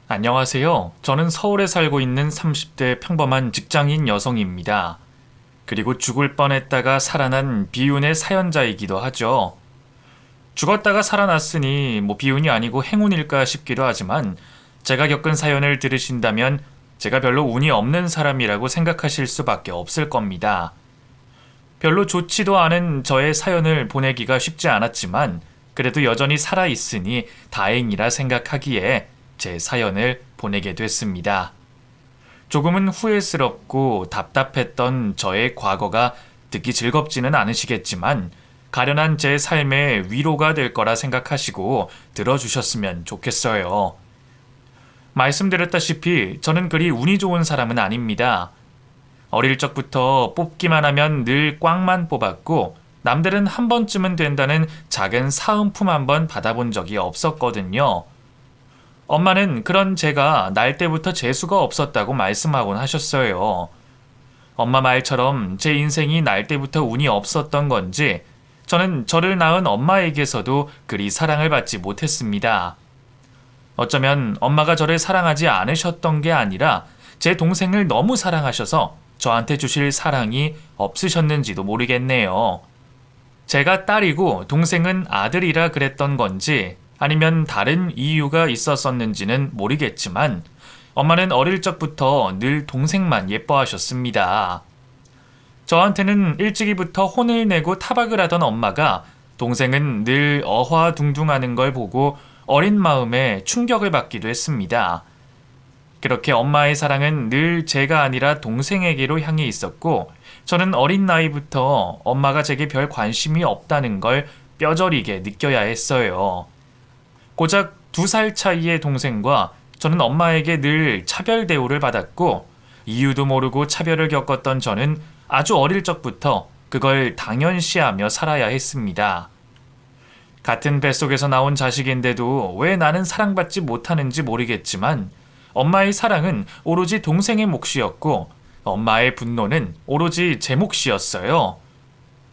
안녕하세요. 저는 서울에 살고 있는 30대 평범한 직장인 여성입니다. 그리고 죽을 뻔했다가 살아난 비운의 사연자이기도 하죠. 죽었다가 살아났으니 비운이 아니고 행운일까 싶기도 하지만 제가 겪은 사연을 들으신다면 제가 별로 운이 없는 사람이라고 생각하실 수밖에 없을 겁니다. 별로 좋지도 않은 저의 사연을 보내기가 쉽지 않았지만 그래도 여전히 살아있으니 다행이라 생각하기에 제 사연을 보내게 됐습니다. 조금은 후회스럽고 답답했던 저의 과거가 듣기 즐겁지는 않으시겠지만 가련한 제 삶의 위로가 될 거라 생각하시고 들어주셨으면 좋겠어요. 말씀드렸다시피 저는 그리 운이 좋은 사람은 아닙니다. 어릴 적부터 뽑기만 하면 늘 꽝만 뽑았고 남들은 한 번쯤은 된다는 작은 사은품 한 번 받아본 적이 없었거든요. 엄마는 그런 제가 날 때부터 재수가 없었다고 말씀하곤 하셨어요. 엄마 말처럼 제 인생이 날 때부터 운이 없었던 건지 저는 저를 낳은 엄마에게서도 그리 사랑을 받지 못했습니다. 어쩌면 엄마가 저를 사랑하지 않으셨던 게 아니라 제 동생을 너무 사랑하셔서 저한테 주실 사랑이 없으셨는지도 모르겠네요. 제가 딸이고 동생은 아들이라 그랬던 건지 아니면 다른 이유가 있었었는지는 모르겠지만 엄마는 어릴 적부터 늘 동생만 예뻐하셨습니다. 저한테는 일찍이부터 혼을 내고 타박을 하던 엄마가 동생은 늘 어화둥둥하는 걸 보고 어린 마음에 충격을 받기도 했습니다. 그렇게 엄마의 사랑은 늘 제가 아니라 동생에게로 향해 있었고 저는 어린 나이부터 엄마가 제게 별 관심이 없다는 걸 뼈저리게 느껴야 했어요. 고작 2살 차이의 동생과 저는 엄마에게 늘 차별 대우를 받았고 이유도 모르고 차별을 겪었던 저는 아주 어릴 적부터 그걸 당연시하며 살아야 했습니다. 같은 뱃속에서 나온 자식인데도 왜 나는 사랑받지 못하는지 모르겠지만 엄마의 사랑은 오로지 동생의 몫이었고 엄마의 분노는 오로지 제 몫이었어요.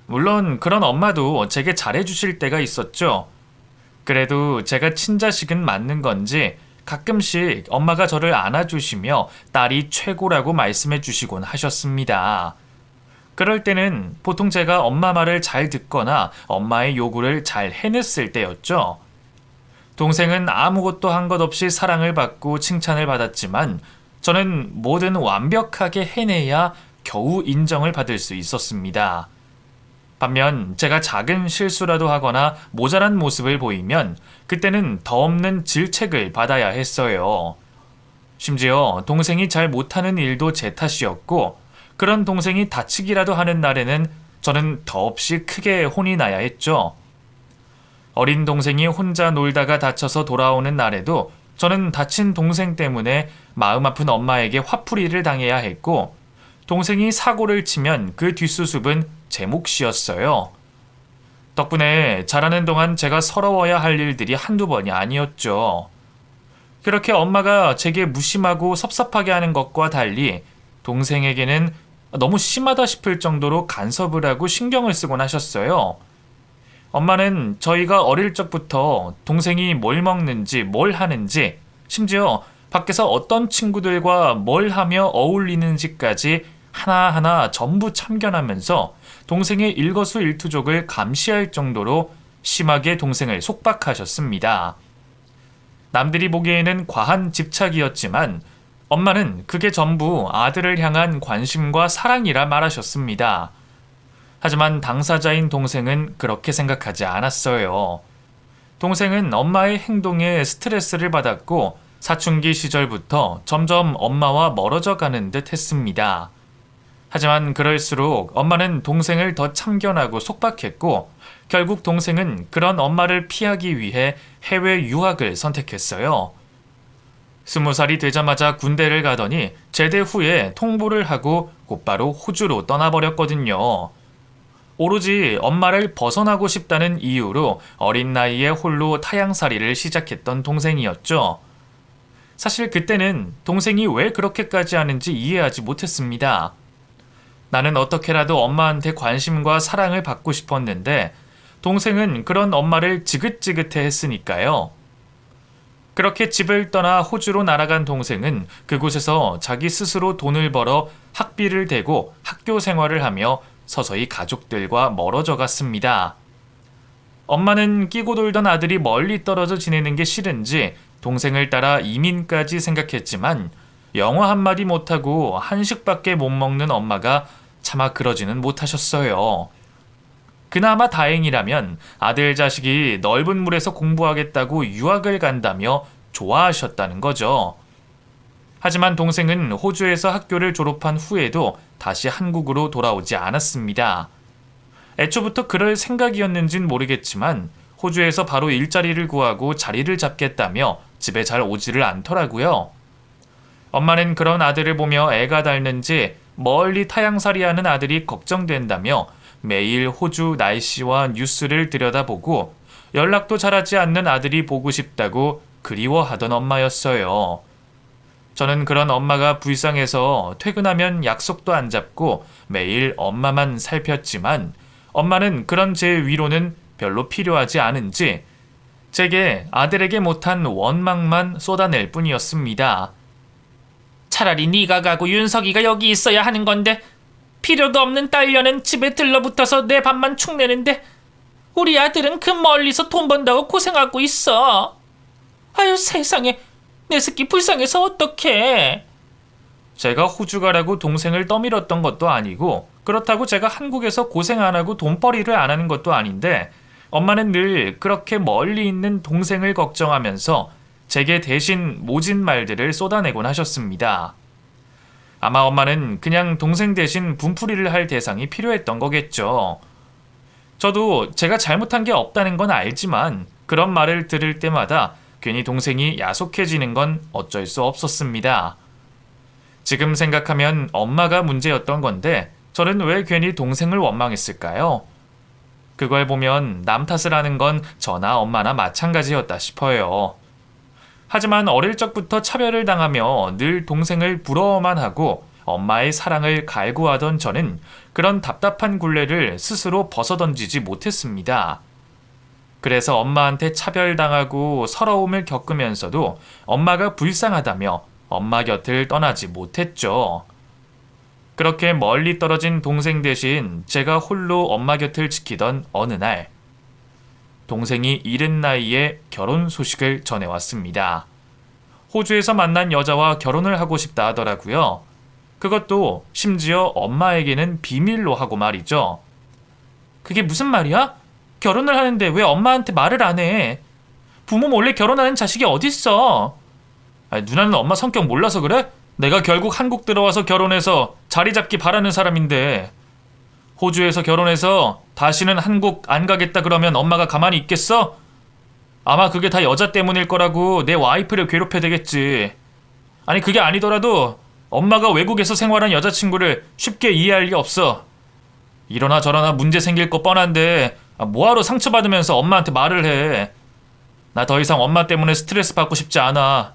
물론 그런 엄마도 제게 잘해주실 때가 있었죠. 그래도 제가 친자식은 맞는 건지 가끔씩 엄마가 저를 안아주시며 딸이 최고라고 말씀해 주시곤 하셨습니다. 그럴 때는 보통 제가 엄마 말을 잘 듣거나 엄마의 요구를 잘 해냈을 때였죠. 동생은 아무것도 한 것 없이 사랑을 받고 칭찬을 받았지만 저는 뭐든 완벽하게 해내야 겨우 인정을 받을 수 있었습니다. 반면 제가 작은 실수라도 하거나 모자란 모습을 보이면 그때는 더 없는 질책을 받아야 했어요. 심지어 동생이 잘 못하는 일도 제 탓이었고 그런 동생이 다치기라도 하는 날에는 저는 더없이 크게 혼이 나야 했죠. 어린 동생이 혼자 놀다가 다쳐서 돌아오는 날에도 저는 다친 동생 때문에 마음 아픈 엄마에게 화풀이를 당해야 했고 동생이 사고를 치면 그 뒷수습은 제 몫이었어요. 덕분에 자라는 동안 제가 서러워야 할 일들이 한두 번이 아니었죠. 그렇게 엄마가 제게 무심하고 섭섭하게 하는 것과 달리 동생에게는 너무 심하다 싶을 정도로 간섭을 하고 신경을 쓰곤 하셨어요. 엄마는 저희가 어릴 적부터 동생이 뭘 먹는지 뭘 하는지 심지어 밖에서 어떤 친구들과 뭘 하며 어울리는지까지 하나하나 전부 참견하면서 동생의 일거수일투족을 감시할 정도로 심하게 동생을 속박하셨습니다. 남들이 보기에는 과한 집착이었지만 엄마는 그게 전부 아들을 향한 관심과 사랑이라 말하셨습니다. 하지만 당사자인 동생은 그렇게 생각하지 않았어요. 동생은 엄마의 행동에 스트레스를 받았고 사춘기 시절부터 점점 엄마와 멀어져 가는 듯 했습니다. 하지만 그럴수록 엄마는 동생을 더 참견하고 속박했고 결국 동생은 그런 엄마를 피하기 위해 해외 유학을 선택했어요. 20살이 되자마자 군대를 가더니 제대 후에 통보를 하고 곧바로 호주로 떠나버렸거든요. 오로지 엄마를 벗어나고 싶다는 이유로 어린 나이에 홀로 타향살이를 시작했던 동생이었죠. 사실 그때는 동생이 왜 그렇게까지 하는지 이해하지 못했습니다. 나는 어떻게라도 엄마한테 관심과 사랑을 받고 싶었는데 동생은 그런 엄마를 지긋지긋해 했으니까요. 그렇게 집을 떠나 호주로 날아간 동생은 그곳에서 자기 스스로 돈을 벌어 학비를 대고 학교 생활을 하며 서서히 가족들과 멀어져 갔습니다. 엄마는 끼고 돌던 아들이 멀리 떨어져 지내는 게 싫은지 동생을 따라 이민까지 생각했지만 영어 한마디 못하고 한식밖에 못 먹는 엄마가 차마 그러지는 못하셨어요. 그나마 다행이라면 아들 자식이 넓은 물에서 공부하겠다고 유학을 간다며 좋아하셨다는 거죠. 하지만 동생은 호주에서 학교를 졸업한 후에도 다시 한국으로 돌아오지 않았습니다. 애초부터 그럴 생각이었는진 모르겠지만 호주에서 바로 일자리를 구하고 자리를 잡겠다며 집에 잘 오지를 않더라고요. 엄마는 그런 아들을 보며 애가 닳는지 멀리 타향살이하는 아들이 걱정된다며 매일 호주 날씨와 뉴스를 들여다보고 연락도 잘하지 않는 아들이 보고 싶다고 그리워하던 엄마였어요. 저는 그런 엄마가 불쌍해서 퇴근하면 약속도 안 잡고 매일 엄마만 살폈지만 엄마는 그런 제 위로는 별로 필요하지 않은지 제게 아들에게 못한 원망만 쏟아낼 뿐이었습니다. 차라리 네가 가고 윤석이가 여기 있어야 하는 건데 필요도 없는 딸려는 집에 들러붙어서 내 밥만 축내는데 우리 아들은 그 멀리서 돈 번다고 고생하고 있어. 아유 세상에, 내 새끼 불쌍해서 어떡해. 제가 호주 가라고 동생을 떠밀었던 것도 아니고 그렇다고 제가 한국에서 고생 안 하고 돈벌이를 안 하는 것도 아닌데 엄마는 늘 그렇게 멀리 있는 동생을 걱정하면서 제게 대신 모진 말들을 쏟아내곤 하셨습니다. 아마 엄마는 그냥 동생 대신 분풀이를 할 대상이 필요했던 거겠죠. 저도 제가 잘못한 게 없다는 건 알지만 그런 말을 들을 때마다 괜히 동생이 야속해지는 건 어쩔 수 없었습니다. 지금 생각하면 엄마가 문제였던 건데 저는 왜 괜히 동생을 원망했을까요? 그걸 보면 남 탓을 하는 건 저나 엄마나 마찬가지였다 싶어요. 하지만 어릴 적부터 차별을 당하며 늘 동생을 부러워만 하고 엄마의 사랑을 갈구하던 저는 그런 답답한 굴레를 스스로 벗어던지지 못했습니다. 그래서 엄마한테 차별당하고 서러움을 겪으면서도 엄마가 불쌍하다며 엄마 곁을 떠나지 못했죠. 그렇게 멀리 떨어진 동생 대신 제가 홀로 엄마 곁을 지키던 어느 날 동생이 이른 나이에 결혼 소식을 전해왔습니다. 호주에서 만난 여자와 결혼을 하고 싶다 하더라고요. 그것도 심지어 엄마에게는 비밀로 하고 말이죠. 그게 무슨 말이야? 결혼을 하는데 왜 엄마한테 말을 안 해? 부모 몰래 결혼하는 자식이 어딨어? 아니, 누나는 엄마 성격 몰라서 그래? 내가 결국 한국 들어와서 결혼해서 자리 잡기 바라는 사람인데 호주에서 결혼해서 다시는 한국 안 가겠다 그러면 엄마가 가만히 있겠어? 아마 그게 다 여자 때문일 거라고 내 와이프를 괴롭혀야 되겠지. 아니 그게 아니더라도 엄마가 외국에서 생활한 여자친구를 쉽게 이해할 리 없어. 이러나 저러나 문제 생길 거 뻔한데 뭐하러 상처받으면서 엄마한테 말을 해. 나 더 이상 엄마 때문에 스트레스 받고 싶지 않아.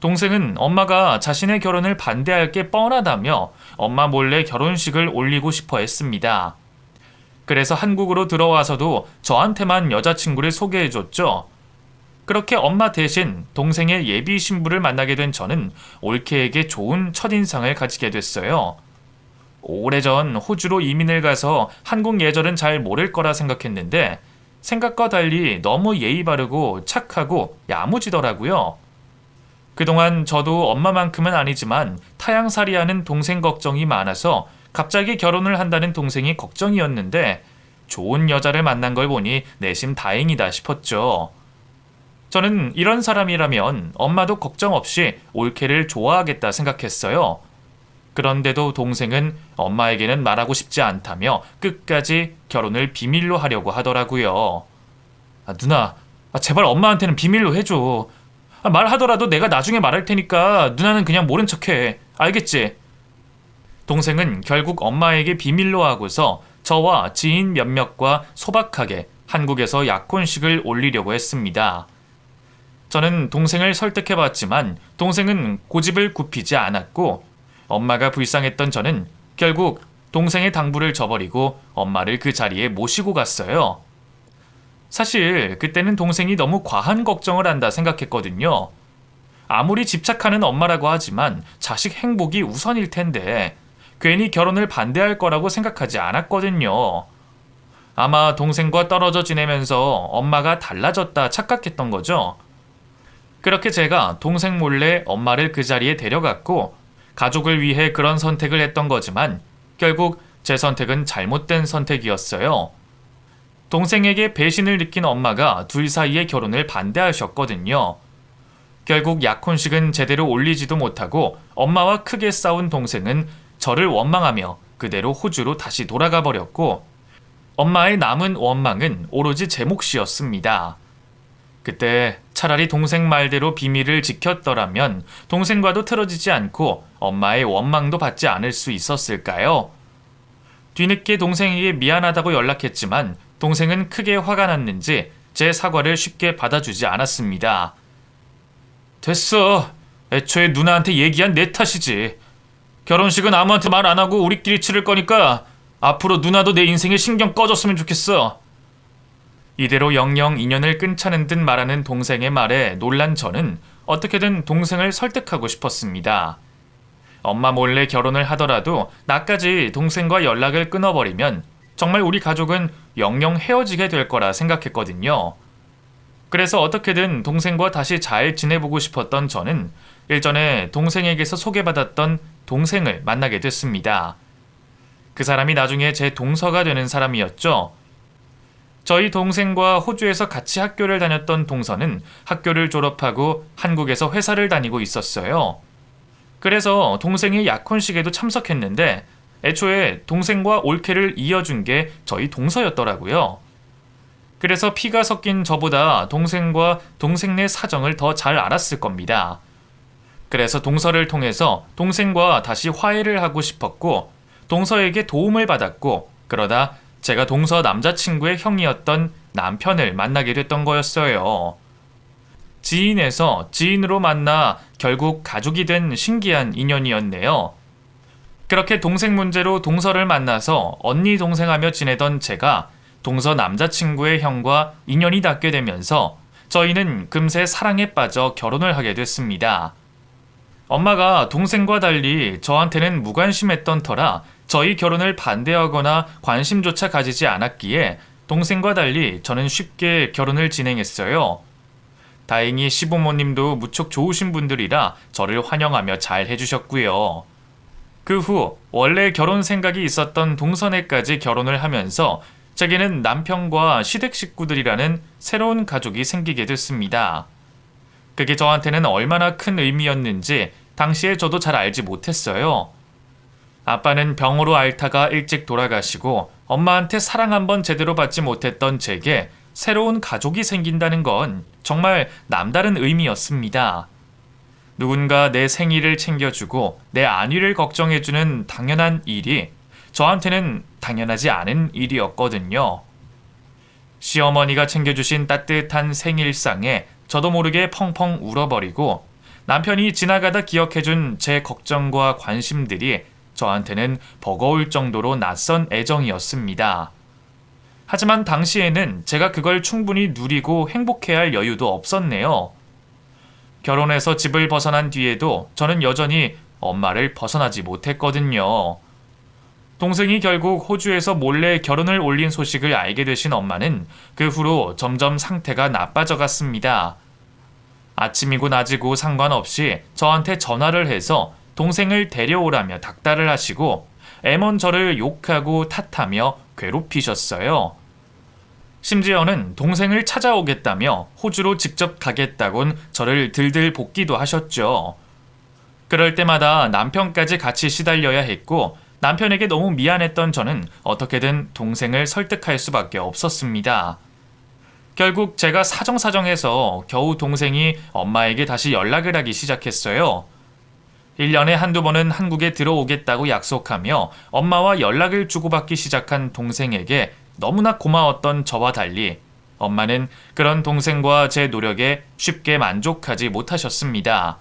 동생은 엄마가 자신의 결혼을 반대할 게 뻔하다며 엄마 몰래 결혼식을 올리고 싶어 했습니다. 그래서 한국으로 들어와서도 저한테만 여자친구를 소개해줬죠. 그렇게 엄마 대신 동생의 예비 신부를 만나게 된 저는 올케에게 좋은 첫인상을 가지게 됐어요. 오래전 호주로 이민을 가서 한국 예절은 잘 모를 거라 생각했는데 생각과 달리 너무 예의 바르고 착하고 야무지더라고요. 그동안 저도 엄마만큼은 아니지만 타향살이하는 동생 걱정이 많아서 갑자기 결혼을 한다는 동생이 걱정이었는데 좋은 여자를 만난 걸 보니 내심 다행이다 싶었죠. 저는 이런 사람이라면 엄마도 걱정 없이 올케를 좋아하겠다 생각했어요. 그런데도 동생은 엄마에게는 말하고 싶지 않다며 끝까지 결혼을 비밀로 하려고 하더라고요. 누나, 제발 엄마한테는 비밀로 해줘. 말하더라도 내가 나중에 말할 테니까 누나는 그냥 모른 척해. 알겠지? 동생은 결국 엄마에게 비밀로 하고서 저와 지인 몇몇과 소박하게 한국에서 약혼식을 올리려고 했습니다. 저는 동생을 설득해봤지만 동생은 고집을 굽히지 않았고 엄마가 불쌍했던 저는 결국 동생의 당부를 저버리고 엄마를 그 자리에 모시고 갔어요. 사실 그때는 동생이 너무 과한 걱정을 한다 생각했거든요. 아무리 집착하는 엄마라고 하지만 자식 행복이 우선일 텐데 괜히 결혼을 반대할 거라고 생각하지 않았거든요. 아마 동생과 떨어져 지내면서 엄마가 달라졌다 착각했던 거죠. 그렇게 제가 동생 몰래 엄마를 그 자리에 데려갔고 가족을 위해 그런 선택을 했던 거지만 결국 제 선택은 잘못된 선택이었어요. 동생에게 배신을 느낀 엄마가 둘 사이의 결혼을 반대하셨거든요. 결국 약혼식은 제대로 올리지도 못하고 엄마와 크게 싸운 동생은 저를 원망하며 그대로 호주로 다시 돌아가 버렸고 엄마의 남은 원망은 오로지 제 몫이었습니다. 그때 차라리 동생 말대로 비밀을 지켰더라면 동생과도 틀어지지 않고 엄마의 원망도 받지 않을 수 있었을까요? 뒤늦게 동생에게 미안하다고 연락했지만 동생은 크게 화가 났는지 제 사과를 쉽게 받아주지 않았습니다. 됐어. 애초에 누나한테 얘기한 내 탓이지. 결혼식은 아무한테 말 안 하고 우리끼리 치를 거니까 앞으로 누나도 내 인생에 신경 꺼줬으면 좋겠어. 이대로 영영 인연을 끊자는 듯 말하는 동생의 말에 놀란 저는 어떻게든 동생을 설득하고 싶었습니다. 엄마 몰래 결혼을 하더라도 나까지 동생과 연락을 끊어버리면 정말 우리 가족은 영영 헤어지게 될 거라 생각했거든요. 그래서 어떻게든 동생과 다시 잘 지내보고 싶었던 저는 일전에 동생에게서 소개받았던 동생을 만나게 됐습니다. 그 사람이 나중에 제 동서가 되는 사람이었죠. 저희 동생과 호주에서 같이 학교를 다녔던 동서는 학교를 졸업하고 한국에서 회사를 다니고 있었어요. 그래서 동생의 약혼식에도 참석했는데 애초에 동생과 올케를 이어준 게 저희 동서였더라고요. 그래서 피가 섞인 저보다 동생과 동생네 사정을 더 잘 알았을 겁니다. 그래서 동서를 통해서 동생과 다시 화해를 하고 싶었고 동서에게 도움을 받았고 그러다 제가 동서 남자친구의 형이었던 남편을 만나게 됐던 거였어요. 지인에서 지인으로 만나 결국 가족이 된 신기한 인연이었네요. 그렇게 동생 문제로 동서를 만나서 언니 동생하며 지내던 제가 동서 남자친구의 형과 인연이 닿게 되면서 저희는 금세 사랑에 빠져 결혼을 하게 됐습니다. 엄마가 동생과 달리 저한테는 무관심했던 터라 저희 결혼을 반대하거나 관심조차 가지지 않았기에 동생과 달리 저는 쉽게 결혼을 진행했어요. 다행히 시부모님도 무척 좋으신 분들이라 저를 환영하며 잘 해주셨고요. 그 후 원래 결혼 생각이 있었던 동서네까지 결혼을 하면서 제게는 남편과 시댁 식구들이라는 새로운 가족이 생기게 됐습니다. 그게 저한테는 얼마나 큰 의미였는지 당시에 저도 잘 알지 못했어요. 아빠는 병으로 앓다가 일찍 돌아가시고 엄마한테 사랑 한번 제대로 받지 못했던 제게 새로운 가족이 생긴다는 건 정말 남다른 의미였습니다. 누군가 내 생일을 챙겨주고 내 안위를 걱정해주는 당연한 일이 저한테는 당연하지 않은 일이었거든요. 시어머니가 챙겨주신 따뜻한 생일상에 저도 모르게 펑펑 울어버리고 남편이 지나가다 기억해준 제 걱정과 관심들이 저한테는 버거울 정도로 낯선 애정이었습니다. 하지만 당시에는 제가 그걸 충분히 누리고 행복해야 할 여유도 없었네요. 결혼해서 집을 벗어난 뒤에도 저는 여전히 엄마를 벗어나지 못했거든요. 동생이 결국 호주에서 몰래 결혼을 올린 소식을 알게 되신 엄마는 그 후로 점점 상태가 나빠져 갔습니다. 아침이고 낮이고 상관없이 저한테 전화를 해서 동생을 데려오라며 닥달을 하시고 애먼 저를 욕하고 탓하며 괴롭히셨어요. 심지어는 동생을 찾아오겠다며 호주로 직접 가겠다곤 저를 들들 볶기도 하셨죠. 그럴 때마다 남편까지 같이 시달려야 했고 남편에게 너무 미안했던 저는 어떻게든 동생을 설득할 수밖에 없었습니다. 결국 제가 사정사정해서 겨우 동생이 엄마에게 다시 연락을 하기 시작했어요. 1년에 한두 번은 한국에 들어오겠다고 약속하며 엄마와 연락을 주고받기 시작한 동생에게 너무나 고마웠던 저와 달리 엄마는 그런 동생과 제 노력에 쉽게 만족하지 못하셨습니다.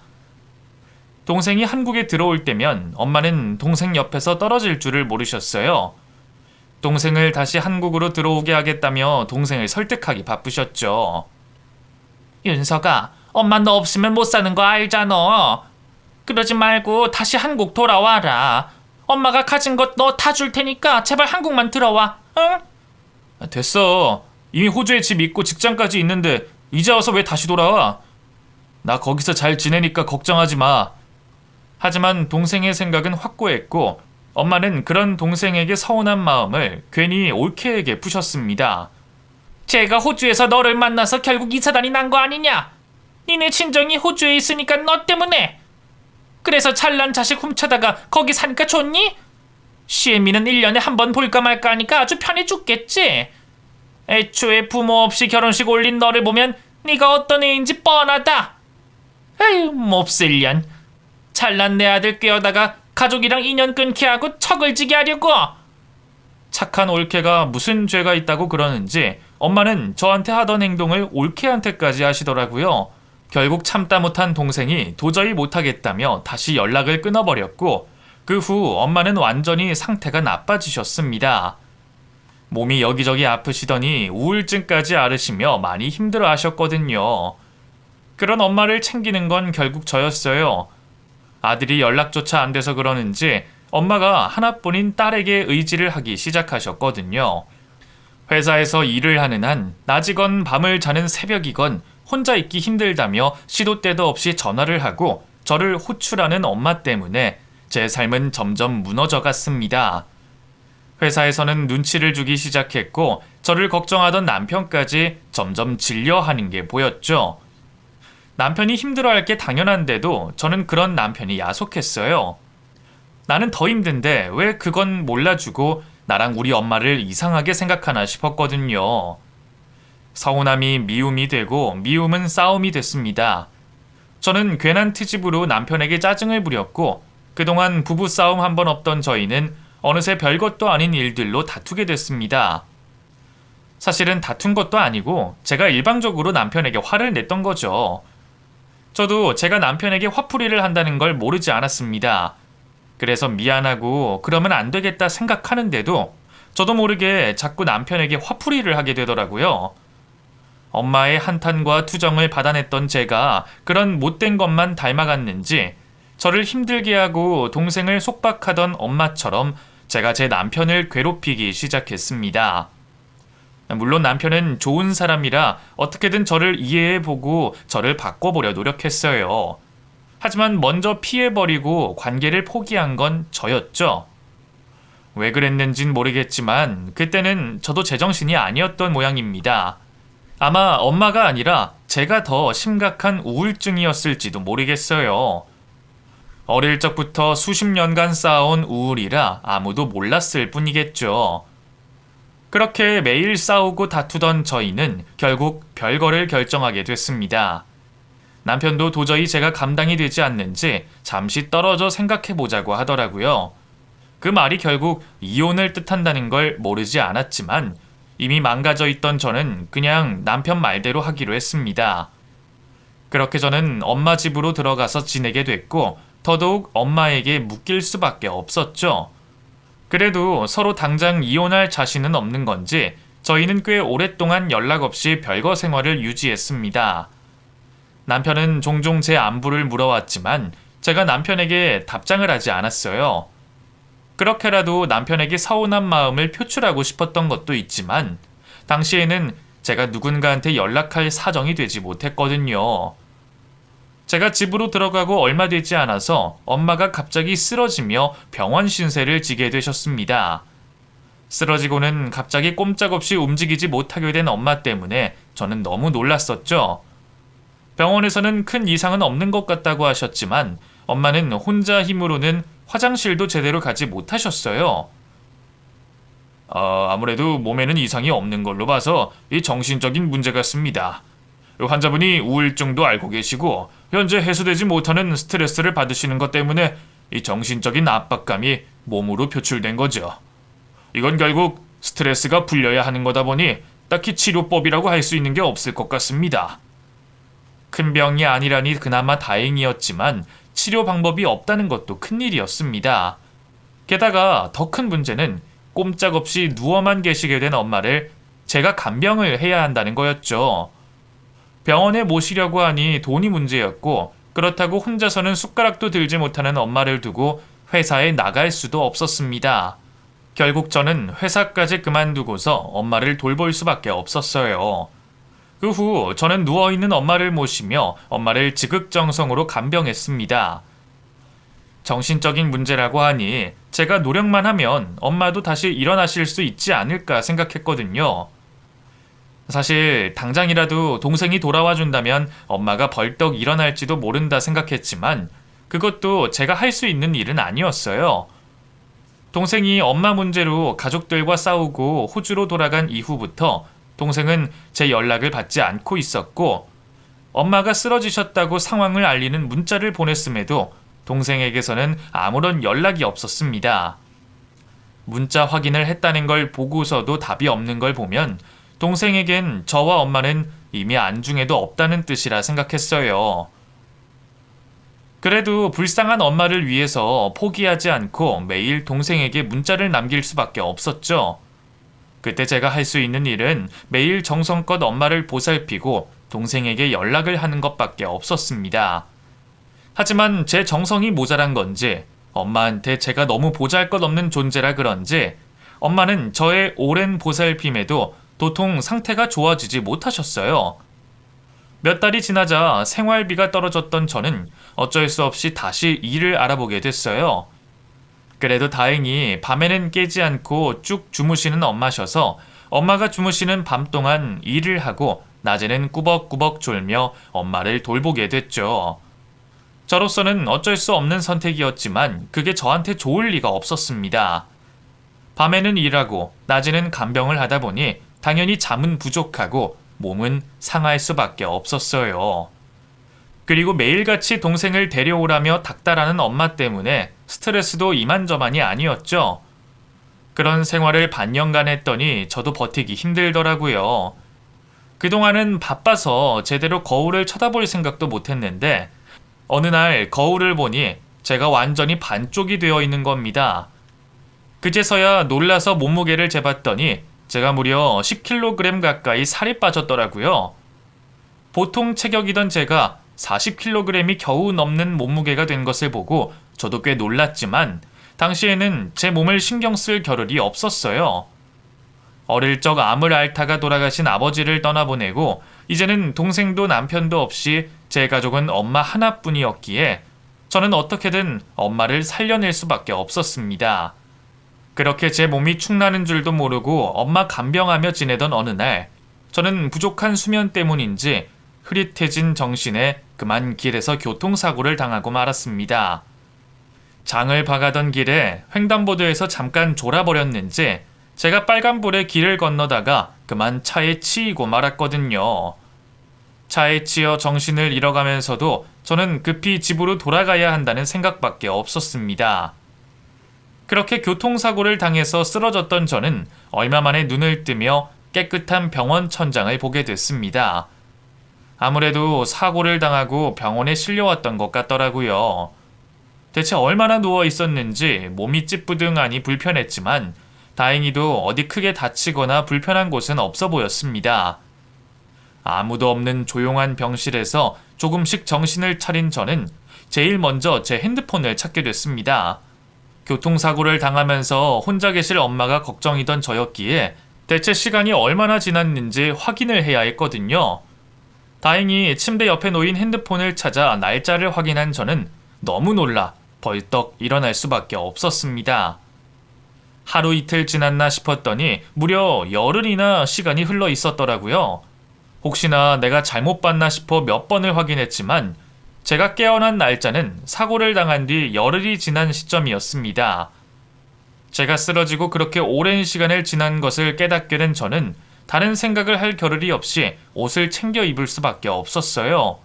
동생이 한국에 들어올 때면 엄마는 동생 옆에서 떨어질 줄을 모르셨어요. 동생을 다시 한국으로 들어오게 하겠다며 동생을 설득하기 바쁘셨죠. 윤서가, 엄마 너 없으면 못 사는 거 알잖아. 그러지 말고 다시 한국 돌아와라. 엄마가 가진 것 너 다 줄 테니까 제발 한국만 들어와, 응? 됐어. 이미 호주에 집 있고 직장까지 있는데 이제 와서 왜 다시 돌아와? 나 거기서 잘 지내니까 걱정하지 마. 하지만 동생의 생각은 확고했고 엄마는 그런 동생에게 서운한 마음을 괜히 올케에게 푸셨습니다. 제가 호주에서 너를 만나서 결국 이사단이 난 거 아니냐? 니네 친정이 호주에 있으니까 너 때문에. 그래서 잘난 자식 훔쳐다가 거기 사니까 좋니? 시애미는 1년에 한 번 볼까 말까 하니까 아주 편해 죽겠지. 애초에 부모 없이 결혼식 올린 너를 보면 네가 어떤 애인지 뻔하다. 에휴, 몹쓸년. 잘난 내 아들 꿰어다가 가족이랑 인연 끊게 하고 척을 지게 하려고. 착한 올케가 무슨 죄가 있다고 그러는지 엄마는 저한테 하던 행동을 올케한테까지 하시더라고요. 결국 참다 못한 동생이 도저히 못하겠다며 다시 연락을 끊어버렸고 그 후 엄마는 완전히 상태가 나빠지셨습니다. 몸이 여기저기 아프시더니 우울증까지 앓으시며 많이 힘들어 하셨거든요. 그런 엄마를 챙기는 건 결국 저였어요. 아들이 연락조차 안 돼서 그러는지 엄마가 하나뿐인 딸에게 의지를 하기 시작하셨거든요. 회사에서 일을 하는 한 낮이건 밤을 자는 새벽이건 혼자 있기 힘들다며 시도 때도 없이 전화를 하고 저를 호출하는 엄마 때문에 제 삶은 점점 무너져 갔습니다. 회사에서는 눈치를 주기 시작했고 저를 걱정하던 남편까지 점점 질려하는 게 보였죠. 남편이 힘들어할 게 당연한데도 저는 그런 남편이 야속했어요. 나는 더 힘든데 왜 그건 몰라주고 나랑 우리 엄마를 이상하게 생각하나 싶었거든요. 서운함이 미움이 되고 미움은 싸움이 됐습니다. 저는 괜한 트집으로 남편에게 짜증을 부렸고 그동안 부부싸움 한 번 없던 저희는 어느새 별것도 아닌 일들로 다투게 됐습니다. 사실은 다툰 것도 아니고 제가 일방적으로 남편에게 화를 냈던 거죠. 저도 제가 남편에게 화풀이를 한다는 걸 모르지 않았습니다. 그래서 미안하고 그러면 안 되겠다 생각하는데도 저도 모르게 자꾸 남편에게 화풀이를 하게 되더라고요. 엄마의 한탄과 투정을 받아냈던 제가 그런 못된 것만 닮아갔는지 저를 힘들게 하고 동생을 속박하던 엄마처럼 제가 제 남편을 괴롭히기 시작했습니다. 물론 남편은 좋은 사람이라 어떻게든 저를 이해해보고 저를 바꿔보려 노력했어요. 하지만 먼저 피해버리고 관계를 포기한 건 저였죠. 왜 그랬는진 모르겠지만 그때는 저도 제정신이 아니었던 모양입니다. 아마 엄마가 아니라 제가 더 심각한 우울증이었을지도 모르겠어요. 어릴 적부터 수십 년간 쌓아온 우울이라 아무도 몰랐을 뿐이겠죠. 그렇게 매일 싸우고 다투던 저희는 결국 별거를 결정하게 됐습니다. 남편도 도저히 제가 감당이 되지 않는지 잠시 떨어져 생각해보자고 하더라고요. 그 말이 결국 이혼을 뜻한다는 걸 모르지 않았지만 이미 망가져 있던 저는 그냥 남편 말대로 하기로 했습니다. 그렇게 저는 엄마 집으로 들어가서 지내게 됐고 더더욱 엄마에게 묶일 수밖에 없었죠. 그래도 서로 당장 이혼할 자신은 없는 건지 저희는 꽤 오랫동안 연락 없이 별거 생활을 유지했습니다. 남편은 종종 제 안부를 물어왔지만 제가 남편에게 답장을 하지 않았어요. 그렇게라도 남편에게 서운한 마음을 표출하고 싶었던 것도 있지만 당시에는 제가 누군가한테 연락할 사정이 되지 못했거든요. 제가 집으로 들어가고 얼마 되지 않아서 엄마가 갑자기 쓰러지며 병원 신세를 지게 되셨습니다. 쓰러지고는 갑자기 꼼짝없이 움직이지 못하게 된 엄마 때문에 저는 너무 놀랐었죠. 병원에서는 큰 이상은 없는 것 같다고 하셨지만 엄마는 혼자 힘으로는 화장실도 제대로 가지 못하셨어요. 아무래도 몸에는 이상이 없는 걸로 봐서 이 정신적인 문제 같습니다. 환자분이 우울증도 알고 계시고 현재 해소되지 못하는 스트레스를 받으시는 것 때문에 이 정신적인 압박감이 몸으로 표출된 거죠. 이건 결국 스트레스가 풀려야 하는 거다 보니 딱히 치료법이라고 할 수 있는 게 없을 것 같습니다. 큰 병이 아니라니 그나마 다행이었지만 치료 방법이 없다는 것도 큰일이었습니다. 게다가 더 큰 문제는 꼼짝없이 누워만 계시게 된 엄마를 제가 간병을 해야 한다는 거였죠. 병원에 모시려고 하니 돈이 문제였고, 그렇다고 혼자서는 숟가락도 들지 못하는 엄마를 두고 회사에 나갈 수도 없었습니다. 결국 저는 회사까지 그만두고서 엄마를 돌볼 수밖에 없었어요. 그 후 저는 누워있는 엄마를 모시며 엄마를 지극정성으로 간병했습니다. 정신적인 문제라고 하니 제가 노력만 하면 엄마도 다시 일어나실 수 있지 않을까 생각했거든요. 사실 당장이라도 동생이 돌아와 준다면 엄마가 벌떡 일어날지도 모른다 생각했지만 그것도 제가 할 수 있는 일은 아니었어요. 동생이 엄마 문제로 가족들과 싸우고 호주로 돌아간 이후부터 동생은 제 연락을 받지 않고 있었고, 엄마가 쓰러지셨다고 상황을 알리는 문자를 보냈음에도 동생에게서는 아무런 연락이 없었습니다. 문자 확인을 했다는 걸 보고서도 답이 없는 걸 보면 동생에겐 저와 엄마는 이미 안중에도 없다는 뜻이라 생각했어요. 그래도 불쌍한 엄마를 위해서 포기하지 않고 매일 동생에게 문자를 남길 수밖에 없었죠. 그때 제가 할 수 있는 일은 매일 정성껏 엄마를 보살피고 동생에게 연락을 하는 것밖에 없었습니다. 하지만 제 정성이 모자란 건지 엄마한테 제가 너무 보잘것없는 존재라 그런지 엄마는 저의 오랜 보살핌에도 도통 상태가 좋아지지 못하셨어요. 몇 달이 지나자 생활비가 떨어졌던 저는 어쩔 수 없이 다시 일을 알아보게 됐어요. 그래도 다행히 밤에는 깨지 않고 쭉 주무시는 엄마셔서 엄마가 주무시는 밤 동안 일을 하고 낮에는 꾸벅꾸벅 졸며 엄마를 돌보게 됐죠. 저로서는 어쩔 수 없는 선택이었지만 그게 저한테 좋을 리가 없었습니다. 밤에는 일하고 낮에는 간병을 하다 보니 당연히 잠은 부족하고 몸은 상할 수밖에 없었어요. 그리고 매일같이 동생을 데려오라며 닥달하는 엄마 때문에 스트레스도 이만저만이 아니었죠. 그런 생활을 반년간 했더니 저도 버티기 힘들더라고요. 그동안은 바빠서 제대로 거울을 쳐다볼 생각도 못했는데 어느 날 거울을 보니 제가 완전히 반쪽이 되어 있는 겁니다. 그제서야 놀라서 몸무게를 재봤더니 제가 무려 10kg 가까이 살이 빠졌더라고요. 보통 체격이던 제가 40kg이 겨우 넘는 몸무게가 된 것을 보고 저도 꽤 놀랐지만 당시에는 제 몸을 신경 쓸 겨를이 없었어요. 어릴 적 암을 앓다가 돌아가신 아버지를 떠나보내고 이제는 동생도 남편도 없이 제 가족은 엄마 하나뿐이었기에 저는 어떻게든 엄마를 살려낼 수밖에 없었습니다. 그렇게 제 몸이 축나는 줄도 모르고 엄마 간병하며 지내던 어느 날 저는 부족한 수면 때문인지 흐릿해진 정신에 그만 길에서 교통사고를 당하고 말았습니다. 장을 봐가던 길에 횡단보도에서 잠깐 졸아버렸는지 제가 빨간불에 길을 건너다가 그만 차에 치이고 말았거든요. 차에 치여 정신을 잃어가면서도 저는 급히 집으로 돌아가야 한다는 생각밖에 없었습니다. 그렇게 교통사고를 당해서 쓰러졌던 저는 얼마 만에 눈을 뜨며 깨끗한 병원 천장을 보게 됐습니다. 아무래도 사고를 당하고 병원에 실려왔던 것 같더라고요. 대체 얼마나 누워 있었는지 몸이 찌뿌둥하니 불편했지만 다행히도 어디 크게 다치거나 불편한 곳은 없어 보였습니다. 아무도 없는 조용한 병실에서 조금씩 정신을 차린 저는 제일 먼저 제 핸드폰을 찾게 됐습니다. 교통사고를 당하면서 혼자 계실 엄마가 걱정이던 저였기에 대체 시간이 얼마나 지났는지 확인을 해야 했거든요. 다행히 침대 옆에 놓인 핸드폰을 찾아 날짜를 확인한 저는 너무 놀라 벌떡 일어날 수밖에 없었습니다. 하루 이틀 지났나 싶었더니 무려 열흘이나 시간이 흘러 있었더라고요. 혹시나 내가 잘못 봤나 싶어 몇 번을 확인했지만 제가 깨어난 날짜는 사고를 당한 뒤 열흘이 지난 시점이었습니다. 제가 쓰러지고 그렇게 오랜 시간을 지난 것을 깨닫게 된 저는 다른 생각을 할 겨를이 없이 옷을 챙겨 입을 수밖에 없었어요.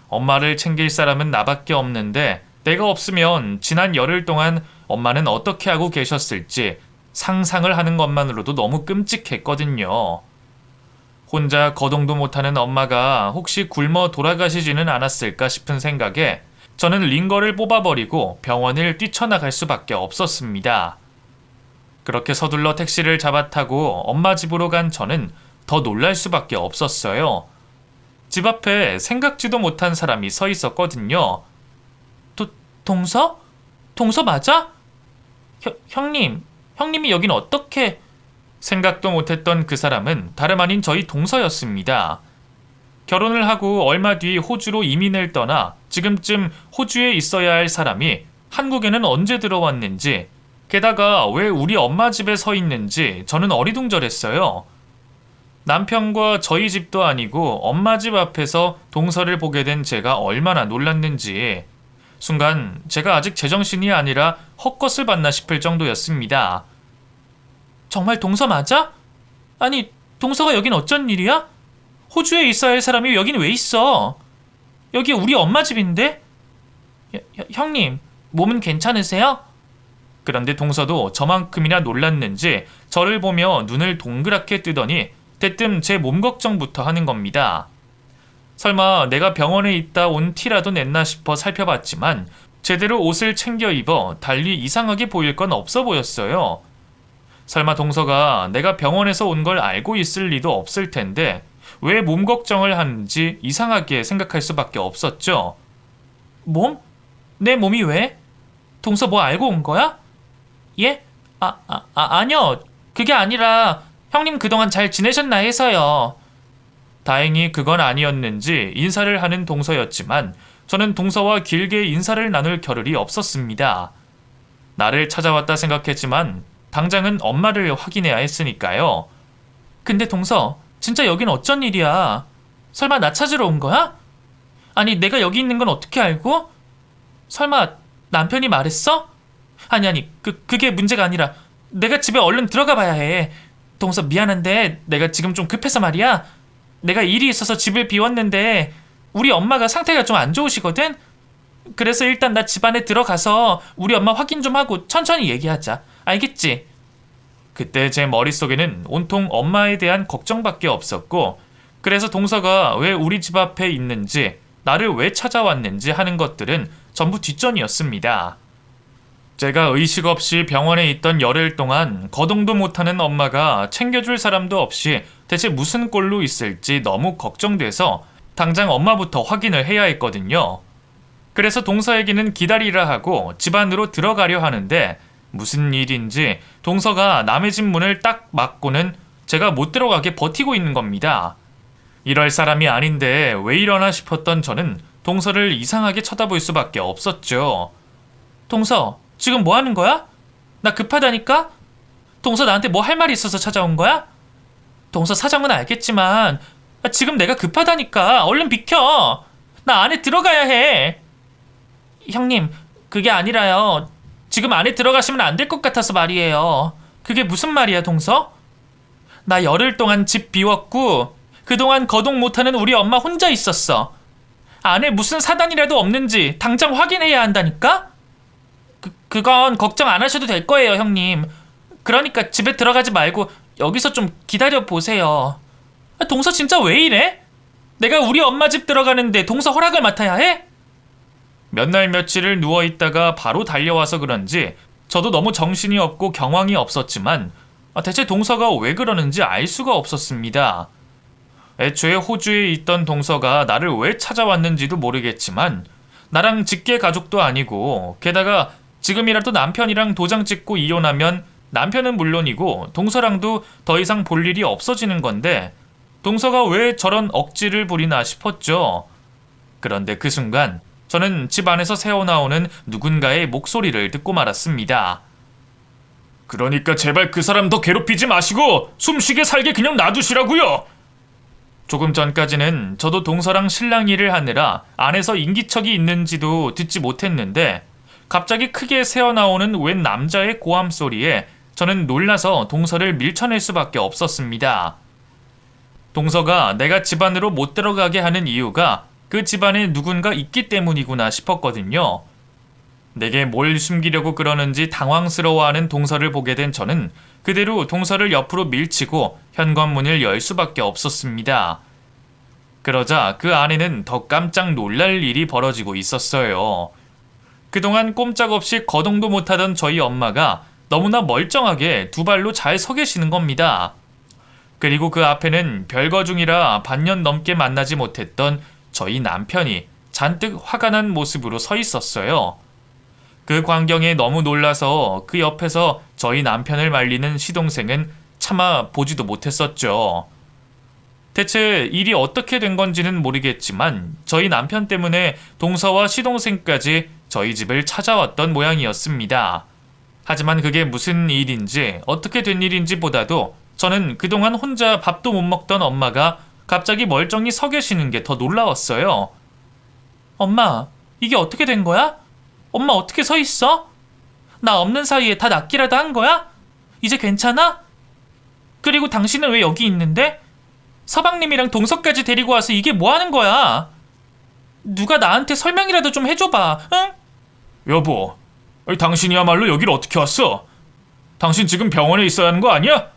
엄마를 챙길 사람은 나밖에 없는데 내가 없으면 지난 열흘 동안 엄마는 어떻게 하고 계셨을지 상상을 하는 것만으로도 너무 끔찍했거든요. 혼자 거동도 못하는 엄마가 혹시 굶어 돌아가시지는 않았을까 싶은 생각에 저는 링거를 뽑아버리고 병원을 뛰쳐나갈 수밖에 없었습니다. 그렇게 서둘러 택시를 잡아타고 엄마 집으로 간 저는 더 놀랄 수밖에 없었어요. 집 앞에 생각지도 못한 사람이 서 있었거든요. 동서? 동서 맞아? 형님이 여긴 어떻게... 생각도 못했던 그 사람은 다름 아닌 저희 동서였습니다. 결혼을 하고 얼마 뒤 호주로 이민을 떠나 지금쯤 호주에 있어야 할 사람이 한국에는 언제 들어왔는지, 게다가 왜 우리 엄마 집에 서 있는지 저는 어리둥절했어요. 남편과 저희 집도 아니고 엄마 집 앞에서 동서를 보게 된 제가 얼마나 놀랐는지 순간 제가 아직 제정신이 아니라 헛것을 봤나 싶을 정도였습니다. 정말 동서 맞아? 아니, 동서가 여긴 어쩐 일이야? 호주에 있어야 할 사람이 여긴 왜 있어? 여기 우리 엄마 집인데? 형님, 몸은 괜찮으세요? 그런데 동서도 저만큼이나 놀랐는지 저를 보며 눈을 동그랗게 뜨더니 대뜸 제 몸 걱정부터 하는 겁니다. 설마 내가 병원에 있다 온 티라도 냈나 싶어 살펴봤지만 제대로 옷을 챙겨 입어 달리 이상하게 보일 건 없어 보였어요. 설마 동서가 내가 병원에서 온 걸 알고 있을 리도 없을 텐데 왜 몸 걱정을 하는지 이상하게 생각할 수밖에 없었죠. 몸? 내 몸이 왜? 동서 뭐 알고 온 거야? 예? 아니요. 그게 아니라 형님 그동안 잘 지내셨나 해서요. 다행히 그건 아니었는지 인사를 하는 동서였지만 저는 동서와 길게 인사를 나눌 겨를이 없었습니다. 나를 찾아왔다 생각했지만 당장은 엄마를 확인해야 했으니까요. 근데 동서, 진짜 여긴 어쩐 일이야? 설마 나 찾으러 온 거야? 아니, 내가 여기 있는 건 어떻게 알고? 설마 남편이 말했어? 아니, 그게 문제가 아니라 내가 집에 얼른 들어가 봐야 해. 동서 미안한데 내가 지금 좀 급해서 말이야. 내가 일이 있어서 집을 비웠는데 우리 엄마가 상태가 좀 안 좋으시거든? 그래서 일단 나 집 안에 들어가서 우리 엄마 확인 좀 하고 천천히 얘기하자. 알겠지? 그때 제 머릿속에는 온통 엄마에 대한 걱정밖에 없었고 그래서 동서가 왜 우리 집 앞에 있는지 나를 왜 찾아왔는지 하는 것들은 전부 뒷전이었습니다. 제가 의식 없이 병원에 있던 열흘 동안 거동도 못하는 엄마가 챙겨줄 사람도 없이 대체 무슨 꼴로 있을지 너무 걱정돼서 당장 엄마부터 확인을 해야 했거든요. 그래서 동서에게는 기다리라 하고 집 안으로 들어가려 하는데 무슨 일인지 동서가 남의 집 문을 딱 막고는 제가 못 들어가게 버티고 있는 겁니다. 이럴 사람이 아닌데 왜 이러나 싶었던 저는 동서를 이상하게 쳐다볼 수밖에 없었죠. 동서, 지금 뭐 하는 거야? 나 급하다니까? 동서 나한테 뭐 할 말이 있어서 찾아온 거야? 동서 사정은 알겠지만 지금 내가 급하다니까 얼른 비켜. 나 안에 들어가야 해. 형님, 그게 아니라요. 지금 안에 들어가시면 안 될 것 같아서 말이에요. 그게 무슨 말이야, 동서? 나 열흘 동안 집 비웠고 그동안 거동 못하는 우리 엄마 혼자 있었어. 안에 무슨 사단이라도 없는지 당장 확인해야 한다니까? 그건 걱정 안 하셔도 될 거예요, 형님. 그러니까 집에 들어가지 말고 여기서 좀 기다려 보세요. 동서 진짜 왜 이래? 내가 우리 엄마 집 들어가는데 동서 허락을 맡아야 해? 몇 날 며칠을 누워있다가 바로 달려와서 그런지 저도 너무 정신이 없고 경황이 없었지만 대체 동서가 왜 그러는지 알 수가 없었습니다. 애초에 호주에 있던 동서가 나를 왜 찾아왔는지도 모르겠지만 나랑 직계 가족도 아니고 게다가 지금이라도 남편이랑 도장 찍고 이혼하면 남편은 물론이고 동서랑도 더 이상 볼 일이 없어지는 건데 동서가 왜 저런 억지를 부리나 싶었죠. 그런데 그 순간 저는 집 안에서 새어나오는 누군가의 목소리를 듣고 말았습니다. 그러니까 제발 그 사람 더 괴롭히지 마시고 숨쉬게 살게 그냥 놔두시라고요. 조금 전까지는 저도 동서랑 신랑 일을 하느라 안에서 인기척이 있는지도 듣지 못했는데 갑자기 크게 새어나오는 웬 남자의 고함 소리에 저는 놀라서 동서를 밀쳐낼 수밖에 없었습니다. 동서가 내가 집 안으로 못 들어가게 하는 이유가 그 집안에 누군가 있기 때문이구나 싶었거든요. 내게 뭘 숨기려고 그러는지 당황스러워하는 동서를 보게 된 저는 그대로 동서를 옆으로 밀치고 현관문을 열 수밖에 없었습니다. 그러자 그 안에는 더 깜짝 놀랄 일이 벌어지고 있었어요. 그동안 꼼짝없이 거동도 못하던 저희 엄마가 너무나 멀쩡하게 두 발로 잘 서 계시는 겁니다. 그리고 그 앞에는 별거 중이라 반년 넘게 만나지 못했던 저희 남편이 잔뜩 화가 난 모습으로 서 있었어요. 그 광경에 너무 놀라서 그 옆에서 저희 남편을 말리는 시동생은 차마 보지도 못했었죠. 대체 일이 어떻게 된 건지는 모르겠지만 저희 남편 때문에 동서와 시동생까지 저희 집을 찾아왔던 모양이었습니다. 하지만 그게 무슨 일인지 어떻게 된 일인지 보다도 저는 그동안 혼자 밥도 못 먹던 엄마가 갑자기 멀쩡히 서 계시는 게 더 놀라웠어요. 엄마, 이게 어떻게 된 거야? 엄마 어떻게 서 있어? 나 없는 사이에 다 낫기라도 한 거야? 이제 괜찮아? 그리고 당신은 왜 여기 있는데? 서방님이랑 동서까지 데리고 와서 이게 뭐 하는 거야? 누가 나한테 설명이라도 좀 해줘봐, 응? 여보, 당신이야말로 여길 어떻게 왔어? 당신 지금 병원에 있어야 하는 거 아니야?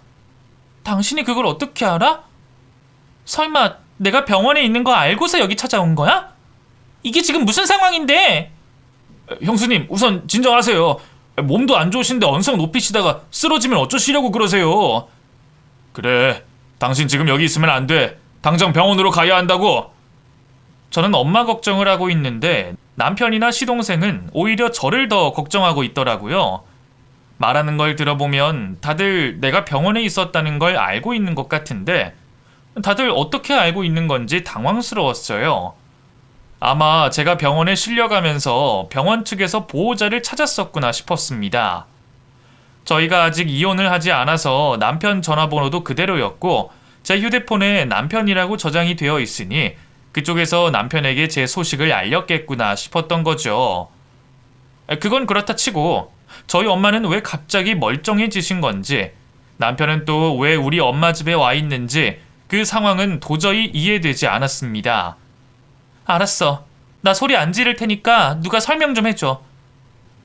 당신이 그걸 어떻게 알아? 설마 내가 병원에 있는 거 알고서 여기 찾아온 거야? 이게 지금 무슨 상황인데? 형수님, 우선 진정하세요. 몸도 안 좋으신데 언성 높이시다가 쓰러지면 어쩌시려고 그러세요? 그래, 당신 지금 여기 있으면 안 돼. 당장 병원으로 가야 한다고. 저는 엄마 걱정을 하고 있는데 남편이나 시동생은 오히려 저를 더 걱정하고 있더라고요. 말하는 걸 들어보면 다들 내가 병원에 있었다는 걸 알고 있는 것 같은데 다들 어떻게 알고 있는 건지 당황스러웠어요. 아마 제가 병원에 실려가면서 병원 측에서 보호자를 찾았었구나 싶었습니다. 저희가 아직 이혼을 하지 않아서 남편 전화번호도 그대로였고 제 휴대폰에 남편이라고 저장이 되어 있으니 그쪽에서 남편에게 제 소식을 알렸겠구나 싶었던 거죠. 그건 그렇다 치고 저희 엄마는 왜 갑자기 멀쩡해지신 건지 남편은 또 왜 우리 엄마 집에 와 있는지 그 상황은 도저히 이해되지 않았습니다. 알았어. 나 소리 안 지를 테니까 누가 설명 좀 해줘.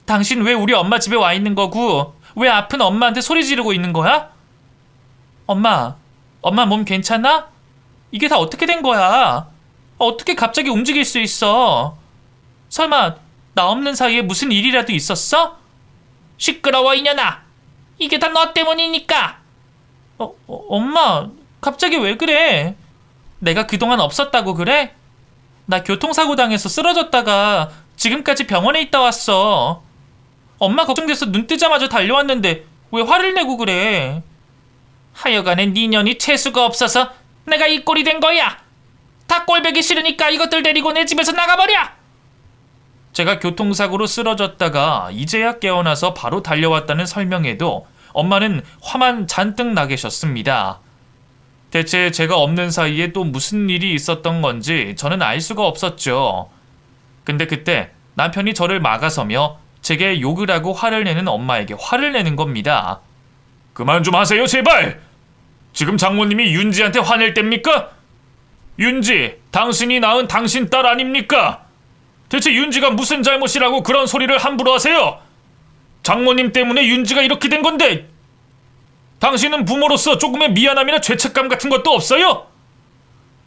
당신 왜 우리 엄마 집에 와 있는 거고 왜 아픈 엄마한테 소리 지르고 있는 거야? 엄마 몸 괜찮아? 이게 다 어떻게 된 거야? 어떻게 갑자기 움직일 수 있어? 설마 나 없는 사이에 무슨 일이라도 있었어? 시끄러워 이년아. 이게 다 너 때문이니까. 엄마 갑자기 왜 그래? 내가 그동안 없었다고 그래? 나 교통사고 당해서 쓰러졌다가 지금까지 병원에 있다 왔어. 엄마 걱정돼서 눈 뜨자마자 달려왔는데 왜 화를 내고 그래? 하여간에 니년이 재수가 없어서 내가 이 꼴이 된 거야. 다 꼴보기 싫으니까 이것들 데리고 내 집에서 나가버려. 제가 교통사고로 쓰러졌다가 이제야 깨어나서 바로 달려왔다는 설명에도 엄마는 화만 잔뜩 나 계셨습니다. 대체 제가 없는 사이에 또 무슨 일이 있었던 건지 저는 알 수가 없었죠. 근데 그때 남편이 저를 막아서며 제게 욕을 하고 화를 내는 엄마에게 화를 내는 겁니다. 그만 좀 하세요, 제발! 지금 장모님이 윤지한테 화낼 때입니까? 윤지, 당신이 낳은 당신 딸 아닙니까? 대체 윤지가 무슨 잘못이라고 그런 소리를 함부로 하세요? 장모님 때문에 윤지가 이렇게 된 건데 당신은 부모로서 조금의 미안함이나 죄책감 같은 것도 없어요?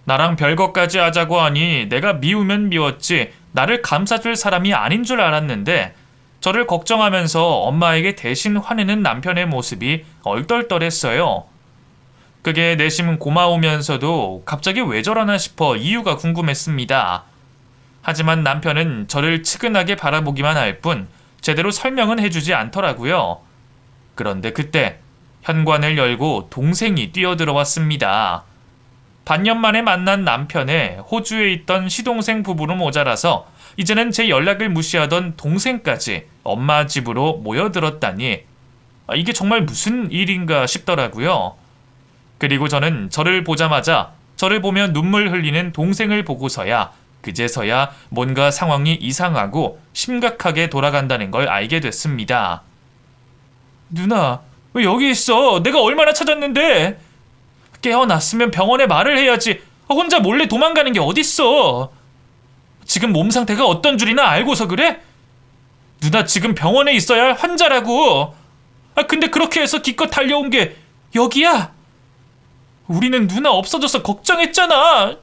나랑 별것까지 하자고 하니 내가 미우면 미웠지 나를 감싸줄 사람이 아닌 줄 알았는데 저를 걱정하면서 엄마에게 대신 화내는 남편의 모습이 얼떨떨했어요. 그게 내심 고마우면서도 갑자기 왜 저러나 싶어 이유가 궁금했습니다. 하지만 남편은 저를 측은하게 바라보기만 할 뿐 제대로 설명은 해주지 않더라고요. 그런데 그때 현관을 열고 동생이 뛰어들어왔습니다. 반년 만에 만난 남편의 호주에 있던 시동생 부부로 모자라서 이제는 제 연락을 무시하던 동생까지 엄마 집으로 모여들었다니 이게 정말 무슨 일인가 싶더라고요. 그리고 저는 저를 보자마자 저를 보며 눈물 흘리는 동생을 보고서야 그제서야 뭔가 상황이 이상하고 심각하게 돌아간다는 걸 알게 됐습니다. 누나, 왜 여기 있어? 내가 얼마나 찾았는데? 깨어났으면 병원에 말을 해야지. 혼자 몰래 도망가는 게 어딨어? 지금 몸 상태가 어떤 줄이나 알고서 그래? 누나 지금 병원에 있어야 할 환자라고. 근데 그렇게 해서 기껏 달려온 게 여기야? 우리는 누나 없어져서 걱정했잖아.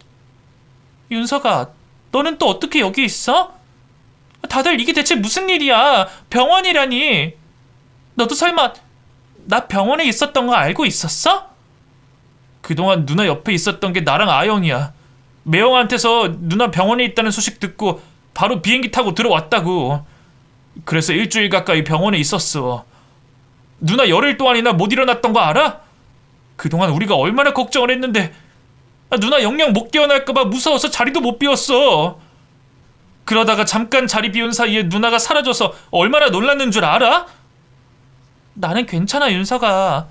윤서가, 너는 또 어떻게 여기 있어? 다들 이게 대체 무슨 일이야? 병원이라니. 너도 설마 나 병원에 있었던 거 알고 있었어? 그동안 누나 옆에 있었던 게 나랑 아영이야. 매형한테서 누나 병원에 있다는 소식 듣고 바로 비행기 타고 들어왔다고. 그래서 일주일 가까이 병원에 있었어. 누나 열흘 동안이나 못 일어났던 거 알아? 그동안 우리가 얼마나 걱정을 했는데 누나 영영 못 깨어날까봐 무서워서 자리도 못 비웠어. 그러다가 잠깐 자리 비운 사이에 누나가 사라져서 얼마나 놀랐는 줄 알아? 나는 괜찮아, 윤서가.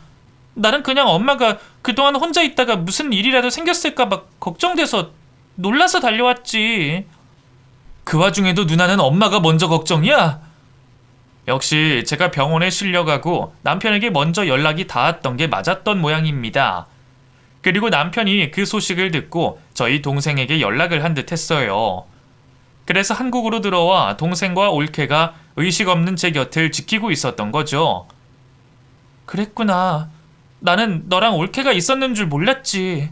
나는 그냥 엄마가 그동안 혼자 있다가 무슨 일이라도 생겼을까봐 걱정돼서 놀라서 달려왔지. 그 와중에도 누나는 엄마가 먼저 걱정이야? 역시 제가 병원에 실려가고 남편에게 먼저 연락이 닿았던 게 맞았던 모양입니다. 그리고 남편이 그 소식을 듣고 저희 동생에게 연락을 한 듯 했어요. 그래서 한국으로 들어와 동생과 올케가 의식 없는 제 곁을 지키고 있었던 거죠. 그랬구나. 나는 너랑 올케가 있었는 줄 몰랐지.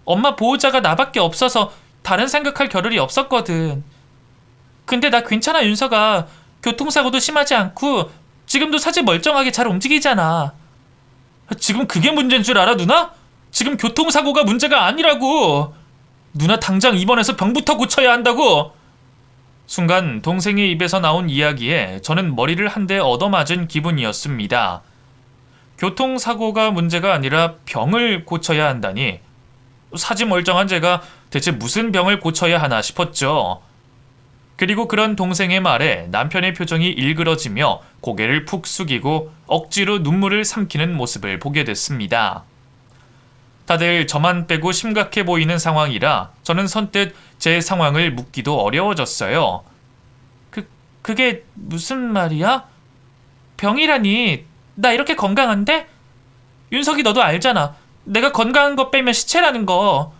엄마 보호자가 나밖에 없어서 다른 생각할 겨를이 없었거든. 근데 나 괜찮아, 윤서가. 교통사고도 심하지 않고 지금도 사지 멀쩡하게 잘 움직이잖아. 지금 그게 문제인 줄 알아, 누나? 지금 교통사고가 문제가 아니라고. 누나 당장 입원해서 병부터 고쳐야 한다고. 순간 동생의 입에서 나온 이야기에 저는 머리를 한 대 얻어맞은 기분이었습니다. 교통사고가 문제가 아니라 병을 고쳐야 한다니. 사지 멀쩡한 제가 대체 무슨 병을 고쳐야 하나 싶었죠. 그리고 그런 동생의 말에 남편의 표정이 일그러지며 고개를 푹 숙이고 억지로 눈물을 삼키는 모습을 보게 됐습니다. 다들 저만 빼고 심각해 보이는 상황이라 저는 선뜻 제 상황을 묻기도 어려워졌어요. 그게 무슨 말이야? 병이라니. 나 이렇게 건강한데? 윤석이 너도 알잖아. 내가 건강한 거 빼면 시체라는 거.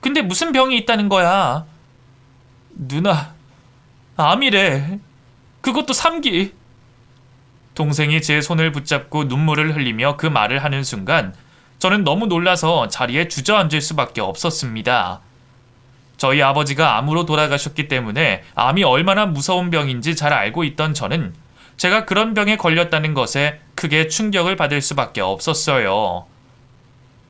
근데 무슨 병이 있다는 거야? 누나, 암이래. 그것도 3기. 동생이 제 손을 붙잡고 눈물을 흘리며 그 말을 하는 순간 저는 너무 놀라서 자리에 주저앉을 수밖에 없었습니다. 저희 아버지가 암으로 돌아가셨기 때문에 암이 얼마나 무서운 병인지 잘 알고 있던 저는 제가 그런 병에 걸렸다는 것에 크게 충격을 받을 수밖에 없었어요.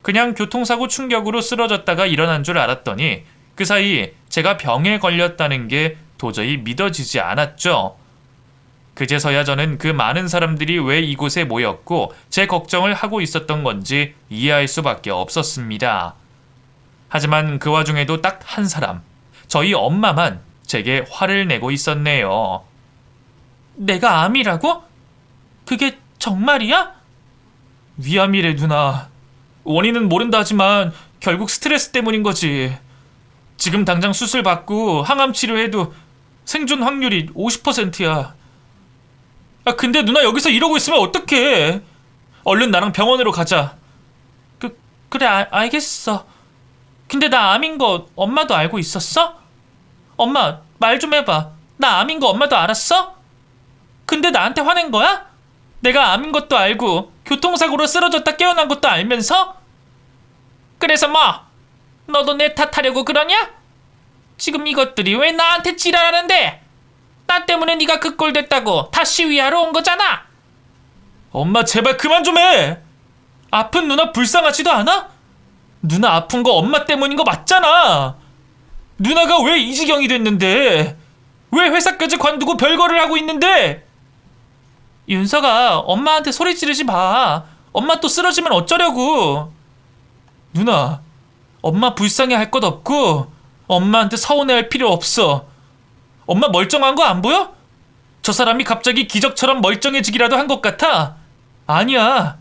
그냥 교통사고 충격으로 쓰러졌다가 일어난 줄 알았더니 그 사이 제가 병에 걸렸다는 게 도저히 믿어지지 않았죠. 그제서야 저는 그 많은 사람들이 왜 이곳에 모였고 제 걱정을 하고 있었던 건지 이해할 수밖에 없었습니다. 하지만 그 와중에도 딱 한 사람, 저희 엄마만 제게 화를 내고 있었네요. 내가 암이라고? 그게 정말이야? 위암이래, 누나. 원인은 모른다 하지만 결국 스트레스 때문인 거지. 지금 당장 수술 받고 항암 치료해도 생존 확률이 50%야. 근데 누나 여기서 이러고 있으면 어떡해. 얼른 나랑 병원으로 가자. 그래, 알겠어. 근데 나 암인 거 엄마도 알고 있었어? 엄마, 말 좀 해봐. 나 암인 거 엄마도 알았어? 근데 나한테 화낸 거야? 내가 암인 것도 알고 교통사고로 쓰러졌다 깨어난 것도 알면서? 그래서 뭐? 너도 내 탓하려고 그러냐? 지금 이것들이 왜 나한테 지랄하는데? 나 때문에 네가 그 꼴 됐다고 다 시위하러 온 거잖아. 엄마 제발 그만 좀 해. 아픈 누나 불쌍하지도 않아? 누나 아픈 거 엄마 때문인 거 맞잖아. 누나가 왜 이 지경이 됐는데? 왜 회사까지 관두고 별거를 하고 있는데? 윤서가 엄마한테 소리 지르지 마. 엄마 또 쓰러지면 어쩌려고. 누나, 엄마 불쌍해 할 것 없고 엄마한테 서운해할 필요 없어. 엄마 멀쩡한 거 안 보여? 저 사람이 갑자기 기적처럼 멀쩡해지기라도 한 것 같아? 아니야.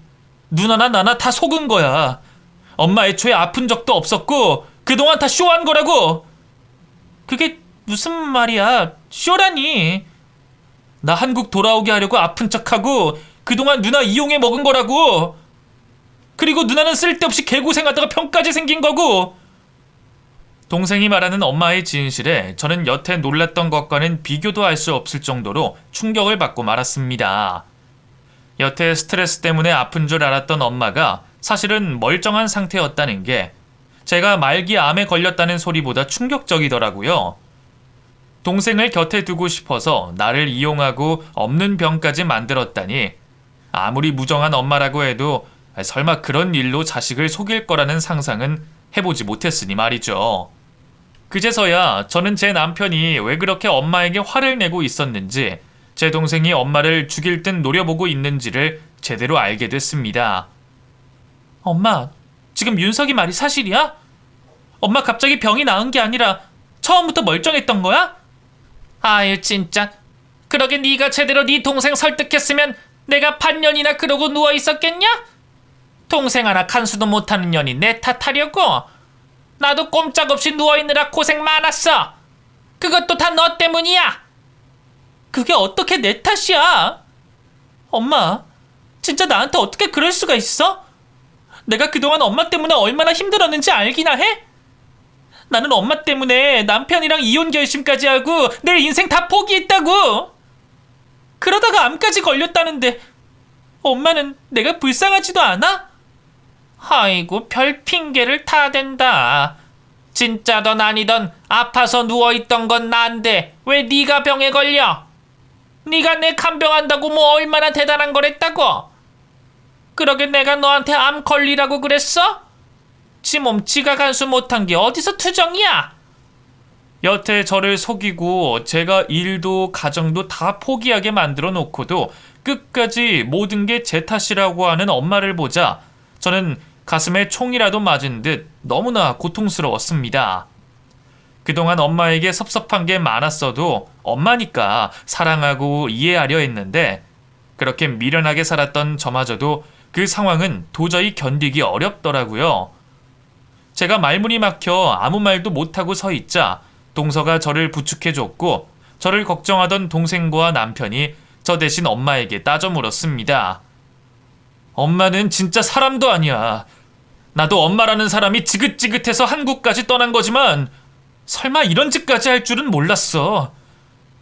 누나나 나나 다 속은 거야. 엄마 애초에 아픈 적도 없었고 그동안 다 쇼한 거라고. 그게 무슨 말이야? 쇼라니. 나 한국 돌아오게 하려고 아픈 척하고 그동안 누나 이용해 먹은 거라고. 그리고 누나는 쓸데없이 개고생하다가 병까지 생긴 거고. 동생이 말하는 엄마의 진실에 저는 여태 놀랐던 것과는 비교도 할 수 없을 정도로 충격을 받고 말았습니다. 여태 스트레스 때문에 아픈 줄 알았던 엄마가 사실은 멀쩡한 상태였다는 게 제가 말기 암에 걸렸다는 소리보다 충격적이더라고요. 동생을 곁에 두고 싶어서 나를 이용하고 없는 병까지 만들었다니 아무리 무정한 엄마라고 해도 설마 그런 일로 자식을 속일 거라는 상상은 해보지 못했으니 말이죠. 그제서야 저는 제 남편이 왜 그렇게 엄마에게 화를 내고 있었는지, 제 동생이 엄마를 죽일 듯 노려보고 있는지를 제대로 알게 됐습니다. 엄마, 지금 윤석이 말이 사실이야? 엄마 갑자기 병이 나은 게 아니라 처음부터 멀쩡했던 거야? 아유 진짜. 그러게 네가 제대로 네 동생 설득했으면 내가 반년이나 그러고 누워 있었겠냐? 동생 하나 간수도 못하는 년이 내 탓하려고? 나도 꼼짝없이 누워있느라 고생 많았어. 그것도 다 너 때문이야. 그게 어떻게 내 탓이야? 엄마, 진짜 나한테 어떻게 그럴 수가 있어? 내가 그동안 엄마 때문에 얼마나 힘들었는지 알기나 해? 나는 엄마 때문에 남편이랑 이혼 결심까지 하고 내 인생 다 포기했다고. 그러다가 암까지 걸렸다는데 엄마는 내가 불쌍하지도 않아? 아이고, 별 핑계를 다 댄다. 진짜던 아니던 아파서 누워있던 건 난데 왜 네가 병에 걸려? 네가 내 간병한다고 뭐 얼마나 대단한 거랬다고? 그러게 내가 너한테 암 걸리라고 그랬어? 지 몸 지가 간수 못한 게 어디서 투정이야? 여태 저를 속이고 제가 일도 가정도 다 포기하게 만들어 놓고도 끝까지 모든 게 제 탓이라고 하는 엄마를 보자 저는 가슴에 총이라도 맞은 듯 너무나 고통스러웠습니다. 그동안 엄마에게 섭섭한 게 많았어도 엄마니까 사랑하고 이해하려 했는데, 그렇게 미련하게 살았던 저마저도 그 상황은 도저히 견디기 어렵더라고요. 제가 말문이 막혀 아무 말도 못하고 서 있자 동서가 저를 부축해줬고, 저를 걱정하던 동생과 남편이 저 대신 엄마에게 따져 물었습니다. 엄마는 진짜 사람도 아니야. 나도 엄마라는 사람이 지긋지긋해서 한국까지 떠난 거지만 설마 이런 짓까지 할 줄은 몰랐어.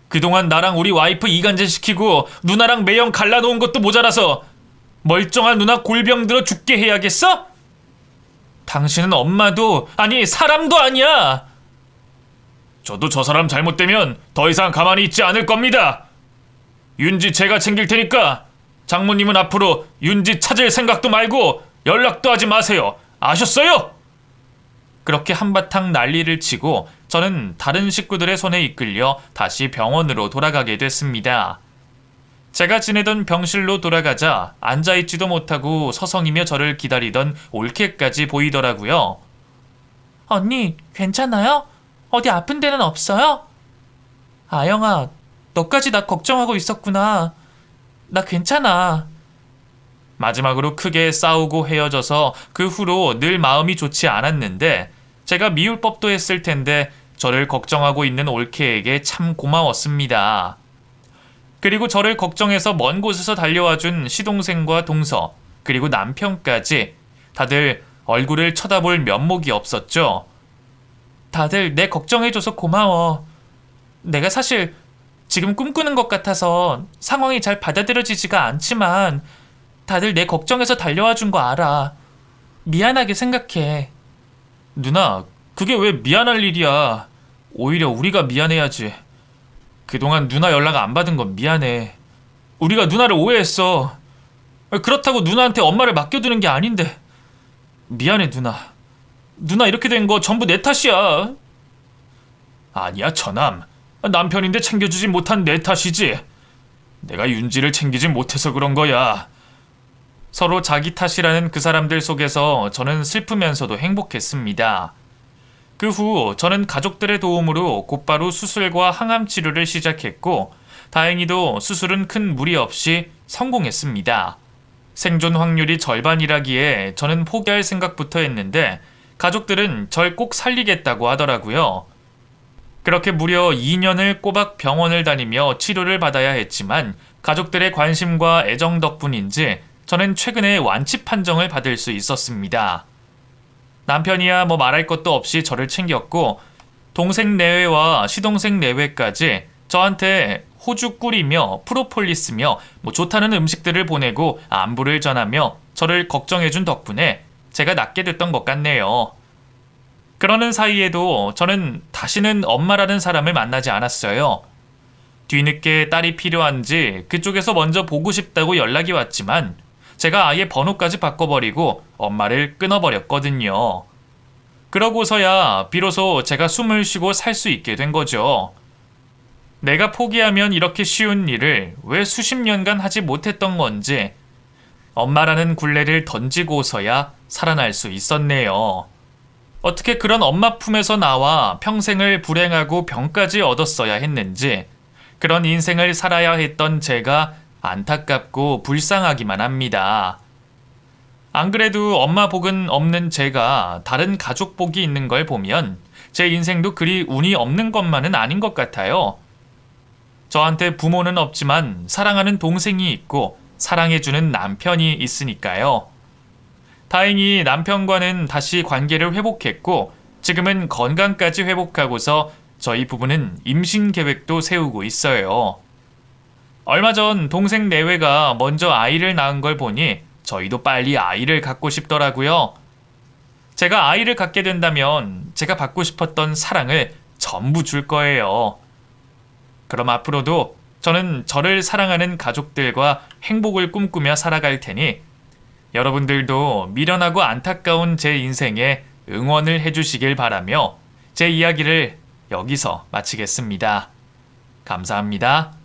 그동안 나랑 우리 와이프 이간질시키고 누나랑 매형 갈라놓은 것도 모자라서 멀쩡한 누나 골병 들어 죽게 해야겠어? 당신은 엄마도 아니 사람도 아니야. 저도 저 사람 잘못되면 더 이상 가만히 있지 않을 겁니다. 윤지 제가 챙길 테니까 장모님은 앞으로 윤지 찾을 생각도 말고 연락도 하지 마세요. 아셨어요? 그렇게 한바탕 난리를 치고 저는 다른 식구들의 손에 이끌려 다시 병원으로 돌아가게 됐습니다. 제가 지내던 병실로 돌아가자 앉아있지도 못하고 서성이며 저를 기다리던 올케까지 보이더라고요. 언니, 괜찮아요? 어디 아픈 데는 없어요? 아영아, 너까지 나 걱정하고 있었구나. 나 괜찮아. 마지막으로 크게 싸우고 헤어져서 그 후로 늘 마음이 좋지 않았는데, 제가 미울 법도 했을 텐데 저를 걱정하고 있는 올케에게 참 고마웠습니다. 그리고 저를 걱정해서 먼 곳에서 달려와준 시동생과 동서, 그리고 남편까지 다들 얼굴을 쳐다볼 면목이 없었죠. 다들 내 걱정해줘서 고마워. 내가 사실 지금 꿈꾸는 것 같아서 상황이 잘 받아들여지지가 않지만 다들 내 걱정해서 달려와 준 거 알아. 미안하게 생각해. 누나, 그게 왜 미안할 일이야. 오히려 우리가 미안해야지. 그동안 누나 연락 안 받은 건 미안해. 우리가 누나를 오해했어. 그렇다고 누나한테 엄마를 맡겨두는 게 아닌데. 미안해 누나. 누나 이렇게 된 거 전부 내 탓이야. 아니야 처남. 남편인데 챙겨주지 못한 내 탓이지. 내가 윤지를 챙기지 못해서 그런 거야. 서로 자기 탓이라는 그 사람들 속에서 저는 슬프면서도 행복했습니다. 그 후 저는 가족들의 도움으로 곧바로 수술과 항암 치료를 시작했고, 다행히도 수술은 큰 무리 없이 성공했습니다. 생존 확률이 절반이라기에 저는 포기할 생각부터 했는데 가족들은 절 꼭 살리겠다고 하더라고요. 그렇게 무려 2년을 꼬박 병원을 다니며 치료를 받아야 했지만 가족들의 관심과 애정 덕분인지 저는 최근에 완치 판정을 받을 수 있었습니다. 남편이야 뭐 말할 것도 없이 저를 챙겼고, 동생 내외와 시동생 내외까지 저한테 호주 꿀이며 프로폴리스며 뭐 좋다는 음식들을 보내고 안부를 전하며 저를 걱정해준 덕분에 제가 낫게 됐던 것 같네요. 그러는 사이에도 저는 다시는 엄마라는 사람을 만나지 않았어요. 뒤늦게 딸이 필요한지 그쪽에서 먼저 보고 싶다고 연락이 왔지만 제가 아예 번호까지 바꿔버리고 엄마를 끊어버렸거든요. 그러고서야 비로소 제가 숨을 쉬고 살 수 있게 된 거죠. 내가 포기하면 이렇게 쉬운 일을 왜 수십 년간 하지 못했던 건지 엄마라는 굴레를 던지고서야 살아날 수 있었네요. 어떻게 그런 엄마 품에서 나와 평생을 불행하고 병까지 얻었어야 했는지 그런 인생을 살아야 했던 제가 안타깝고 불쌍하기만 합니다. 안 그래도 엄마 복은 없는 제가 다른 가족 복이 있는 걸 보면 제 인생도 그리 운이 없는 것만은 아닌 것 같아요. 저한테 부모는 없지만 사랑하는 동생이 있고 사랑해주는 남편이 있으니까요. 다행히 남편과는 다시 관계를 회복했고 지금은 건강까지 회복하고서 저희 부부는 임신 계획도 세우고 있어요. 얼마 전 동생 내외가 먼저 아이를 낳은 걸 보니 저희도 빨리 아이를 갖고 싶더라고요. 제가 아이를 갖게 된다면 제가 받고 싶었던 사랑을 전부 줄 거예요. 그럼 앞으로도 저는 저를 사랑하는 가족들과 행복을 꿈꾸며 살아갈 테니 여러분들도 미련하고 안타까운 제 인생에 응원을 해주시길 바라며 제 이야기를 여기서 마치겠습니다. 감사합니다.